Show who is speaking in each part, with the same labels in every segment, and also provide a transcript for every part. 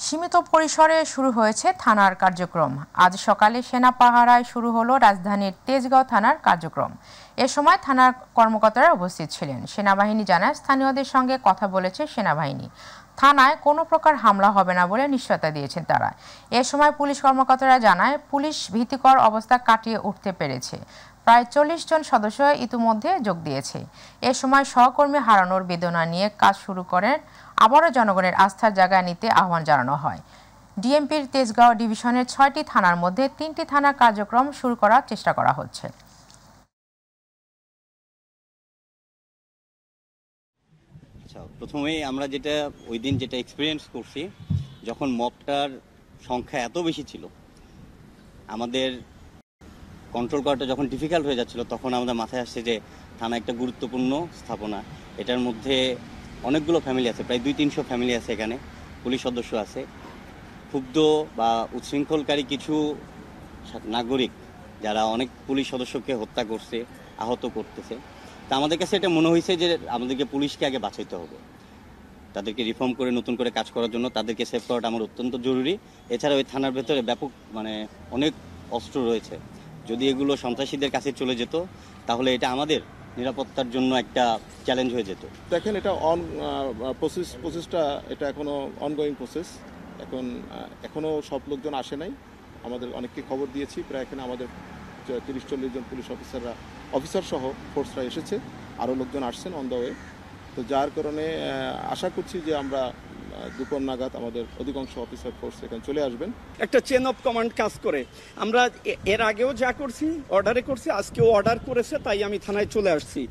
Speaker 1: সীমিত পরিসরে শুরু হয়েছে থানার কার্যক্রম। আজ সকালে সেনা পাহারায় শুরু হলো রাজধানীর তেজগাঁও থানার কার্যক্রম। এ সময় থানার কর্মকর্তারা উপস্থিত ছিলেন। সেনাবাহিনী জানায়, স্থানীয়দের সঙ্গে কথা বলেছে সেনাবাহিনী। থানায় কোনো প্রকার হামলা হবে না বলে নিশ্চয়তা দিয়েছেন তারা। এ সময় পুলিশ কর্মকর্তারা জানায়, পুলিশ ভীতিকর অবস্থা কাটিয়ে উঠতে পেরেছে। প্রায় ৪০ জন সদস্য ইতিমধ্যে যোগ দিয়েছে। এ সময় সহকর্মী হারানোর বেদনা নিয়ে কাজ শুরু করেন। আবারও জনগণের আস্থার জায়গা নিতে আহ্বান জানানো হয়। ডিএমপির তেজগাঁও ডিভিশনের ৬টি থানার মধ্যে ৩টি থানার কার্যক্রম শুরু করার চেষ্টা করা হচ্ছে।
Speaker 2: প্রথমেই আমরা ওই দিন যেটা এক্সপিরিয়েন্স করছি, যখন মবটার সংখ্যা এত বেশি ছিল, আমাদের কন্ট্রোল করাটা যখন ডিফিকাল্ট হয়ে যাচ্ছিল, তখন আমাদের মাথায় আসছে যে থানা একটা গুরুত্বপূর্ণ স্থাপনা। এটার মধ্যে অনেকগুলো ফ্যামিলি আছে, প্রায় ২০০-৩০০ ফ্যামিলি আছে, এখানে পুলিশ সদস্য আছে। ক্ষুব্ধ বা উচ্ছৃঙ্খলকারী কিছু নাগরিক যারা অনেক পুলিশ সদস্যকে হত্যা করছে, আহত করতেছে। তা আমাদের কাছে এটা মনে হয়েছে যে আমাদেরকে পুলিশকে আগে বাঁচাইতে হবে, তাদেরকে রিফর্ম করে নতুন করে কাজ করার জন্য তাদেরকে সেভ করাটা আমার অত্যন্ত জরুরি। এছাড়া ওই থানার ভেতরে ব্যাপক অনেক অস্ত্র রয়েছে। যদি এগুলো সন্ত্রাসীদের কাছে চলে যেত, তাহলে এটা আমাদের নিরাপত্তার জন্য একটা চ্যালেঞ্জ হয়ে যেত।
Speaker 3: দেখেন, এটা প্রসেসটা এটা এখনও অনগোয়িং প্রসেস। এখনও সব লোকজন আসে নাই। আমাদের অনেককে খবর দিয়েছি, প্রায় এখানে আমাদের ৩০-৪০ জন পুলিশ অফিসার সহ ফোর্সরা এসেছে, আরও লোকজন আসছেন অন দ্য ওয়ে। তো যার কারণে আশা করছি যে আমরা দুপুর নাগাদ আমাদের অধিকাংশ অফিসার ফোর্স এখানে চলে আসবেন।
Speaker 4: একটা চেন অফ কমান্ড কাজ করে। আমরা এর আগেও যা করছি অর্ডারে করছি, আজকেও অর্ডার করেছে, তাই আমি থানায় চলে আসছি।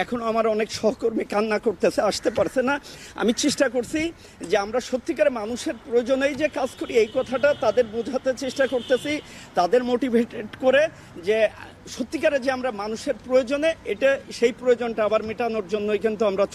Speaker 4: এখনও আমার অনেক সহকর্মী কান্না করতেছে, আসতে পারছে না। আমি চেষ্টা করছি যে আমরা সত্যিকারে মানুষের প্রয়োজনেই যে কাজ করি, এই কথাটা তাদের বোঝাতে চেষ্টা করতেছি, তাদের মোটিভেটেড করে যে সত্যিকারে যে আমরা মানুষের প্রয়োজনে, এটা সেই প্রয়োজনটা আবার মেটানোর জন্যই কিন্তু আমরা